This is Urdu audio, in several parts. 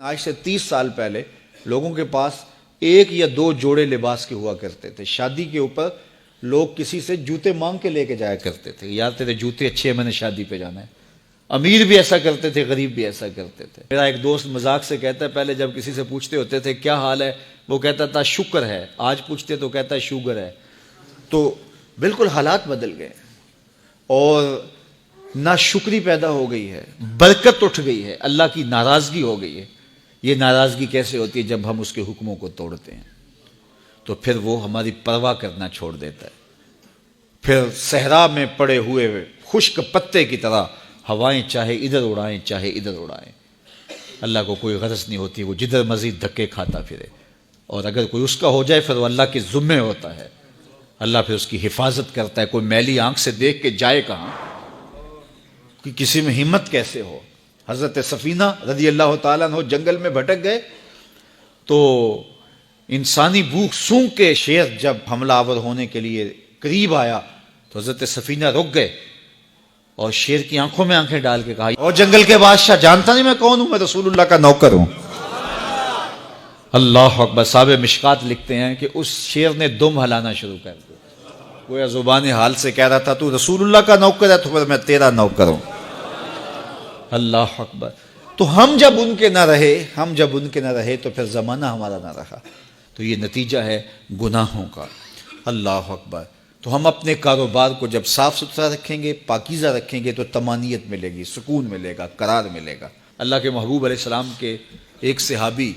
آج سے 30 سال پہلے لوگوں کے پاس ایک یا دو جوڑے لباس کے ہوا کرتے تھے۔ شادی کے اوپر لوگ کسی سے جوتے مانگ کے لے کے جایا کرتے تھے، یار تیرے جوتے اچھے ہیں، میں نے شادی پہ جانا ہے۔ امیر بھی ایسا کرتے تھے، غریب بھی ایسا کرتے تھے۔ میرا ایک دوست مذاق سے کہتا ہے پہلے جب کسی سے پوچھتے ہوتے تھے کیا حال ہے، وہ کہتا تھا شکر ہے، آج پوچھتے تو کہتا ہے شوگر ہے۔ تو بالکل حالات بدل گئے اور ناشکری پیدا ہو گئی ہے، برکت اٹھ گئی ہے، اللہ کی ناراضگی ہو گئی ہے۔ یہ ناراضگی کیسے ہوتی ہے؟ جب ہم اس کے حکموں کو توڑتے ہیں تو پھر وہ ہماری پرواہ کرنا چھوڑ دیتا ہے۔ پھر صحرا میں پڑے ہوئے خشک پتے کی طرح ہوائیں چاہے ادھر اڑائیں چاہے ادھر اڑائیں، اللہ کو کوئی غرض نہیں ہوتی، وہ جدھر مزید دھکے کھاتا پھرے۔ اور اگر کوئی اس کا ہو جائے پھر وہ اللہ کے ذمے ہوتا ہے، اللہ پھر اس کی حفاظت کرتا ہے۔ کوئی میلی آنکھ سے دیکھ کے جائے کہاں کہ کسی میں ہمت کیسے ہو۔ حضرت سفینہ رضی اللہ تعالیٰ عنہ جنگل میں بھٹک گئے تو انسانی بھوک سونگ کے شیر جب حملہ آور ہونے کے لیے قریب آیا تو حضرت سفینہ رک گئے اور شیر کی آنکھوں میں آنکھیں ڈال کے کہا، اور جنگل کے بادشاہ جانتا نہیں میں کون ہوں؟ میں رسول اللہ کا نوکر ہوں۔ اللہ اکبر۔ صاحب مشکات لکھتے ہیں کہ اس شیر نے دم ہلانا شروع کر دیا، گویا زبان حال سے کہہ رہا تھا تو رسول اللہ کا نوکر ہے تو پھر میں تیرا نوکر ہوں۔ اللہ اکبر۔ تو ہم جب ان کے نہ رہے تو پھر زمانہ ہمارا نہ رہا، تو یہ نتیجہ ہے گناہوں کا۔ اللہ اکبر۔ تو ہم اپنے کاروبار کو جب صاف ستھرا رکھیں گے، پاکیزہ رکھیں گے تو طمانینت ملے گی، سکون ملے گا، قرار ملے گا۔ اللہ کے محبوب علیہ السلام کے ایک صحابی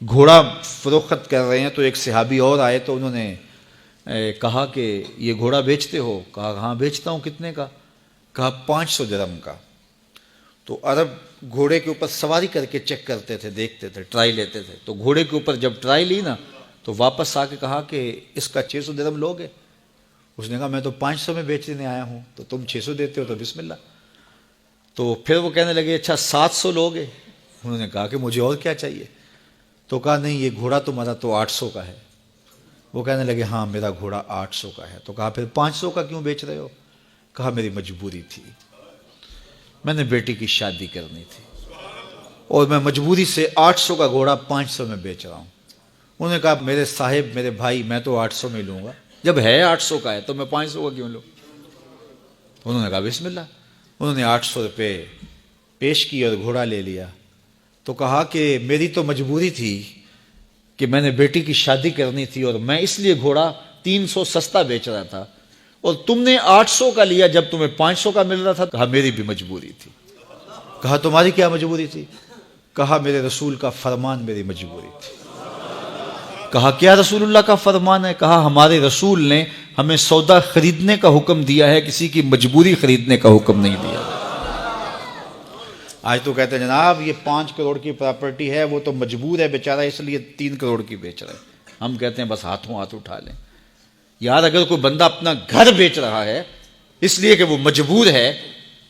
گھوڑا فروخت کر رہے ہیں تو ایک صحابی اور آئے تو انہوں نے کہا کہ یہ گھوڑا بیچتے ہو؟ کہا ہاں بیچتا ہوں۔ کتنے کا؟ کہا 500 درہم کا۔ تو عرب گھوڑے کے اوپر سواری کر کے چیک کرتے تھے، دیکھتے تھے، ٹرائی لیتے تھے۔ تو گھوڑے کے اوپر جب ٹرائی لی نا تو واپس آ کے کہا کہ اس کا 600 درہم لوگے؟ اس نے کہا میں تو 500 میں بیچنے آیا ہوں، تو تم 600 دیتے ہو تو بسم اللہ۔ تو پھر وہ کہنے لگے اچھا 700 لوگے؟ انہوں نے کہا کہ مجھے اور کیا چاہیے؟ تو کہا نہیں یہ گھوڑا تمہارا تو 800 کا ہے۔ وہ کہنے لگے ہاں میرا گھوڑا 800 کا ہے۔ تو کہا پھر 500 کا کیوں بیچ رہے ہو؟ کہا میری مجبوری تھی، میں نے بیٹی کی شادی کرنی تھی اور میں مجبوری سے 800 کا گھوڑا 500 میں بیچ رہا ہوں۔ انہوں نے کہا میرے صاحب، میرے بھائی، میں تو 800 میں لوں گا، جب ہے 800 کا ہے تو میں 500 کا کیوں لوں؟ انہوں نے کہا بسم اللہ۔ انہوں نے 800 روپے پیش کی اور گھوڑا لے لیا۔ تو کہا کہ میری تو مجبوری تھی کہ میں نے بیٹی کی شادی کرنی تھی اور میں اس لیے گھوڑا 300 سستا بیچ رہا تھا، اور تم نے 800 کا لیا جب تمہیں 500 کا مل رہا تھا۔ کہا میری بھی مجبوری تھی۔ کہا تمہاری کیا مجبوری تھی؟ کہا میرے رسول کا فرمان میری مجبوری تھی۔ کہا کیا رسول اللہ کا فرمان ہے؟ کہا ہمارے رسول نے ہمیں سودا خریدنے کا حکم دیا ہے، کسی کی مجبوری خریدنے کا حکم نہیں دیا۔ آج تو کہتے ہیں جناب یہ 5 کروڑ کی پراپرٹی ہے، وہ تو مجبور ہے بیچارہ اس لیے 3 کروڑ کی بیچ رہا ہے۔ ہم کہتے ہیں بس ہاتھوں ہاتھ اٹھا لیں۔ یار اگر کوئی بندہ اپنا گھر بیچ رہا ہے اس لیے کہ وہ مجبور ہے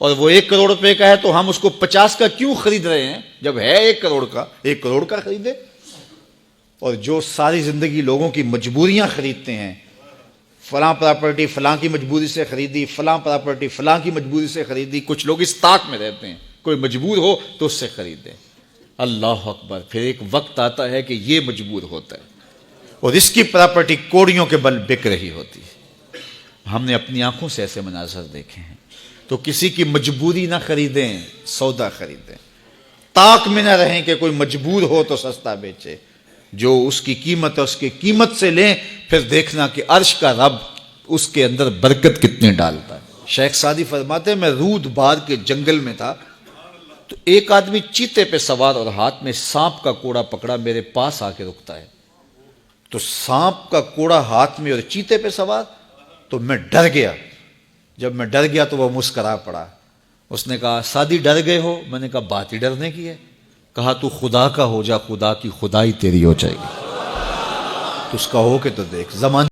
اور وہ 1 کروڑ روپے کا ہے تو ہم اس کو 50 کا کیوں خرید رہے ہیں؟ جب ہے 1 کروڑ کا، 1 کروڑ کا خریدے۔ اور جو ساری زندگی لوگوں کی مجبوریاں خریدتے ہیں، فلاں پراپرٹی فلاں کی مجبوری سے خریدی، فلاں پراپرٹی فلاں کی مجبوری سے خریدی، کچھ لوگ اس طاق میں رہتے ہیں کوئی مجبور ہو تو اس سے خریدیں۔ اللہ اکبر۔ پھر ایک وقت آتا ہے کہ یہ مجبور ہوتا ہے اور اس کی پراپرٹی کوڑیوں کے بل بک رہی ہوتی ہے۔ ہم نے اپنی آنکھوں سے ایسے مناظر دیکھے ہیں۔ تو کسی کی مجبوری نہ خریدیں، سودا خریدیں۔ طاق میں نہ رہیں کہ کوئی مجبور ہو تو سستا بیچے۔ جو اس کی قیمت ہے اس کی قیمت سے لیں، پھر دیکھنا کہ عرش کا رب اس کے اندر برکت کتنی ڈالتا ہے۔ شیخ سعدی فرماتے ہیں میں رود بار کے جنگل میں تھا تو ایک آدمی چیتے پہ سوار اور ہاتھ میں سانپ کا کوڑا پکڑا میرے پاس آ کے رکتا ہے۔ تو سانپ کا کوڑا ہاتھ میں اور چیتے پہ سوار، تو میں ڈر گیا۔ جب میں ڈر گیا تو وہ مسکرا پڑا۔ اس نے کہا سعدی ڈر گئے ہو؟ میں نے کہا بات ہی ڈرنے کی ہے۔ کہا تو خدا کا ہو جا، خدا کی خدائی تیری ہو جائے گی۔ تو اس کا ہو کے تو دیکھ زمانے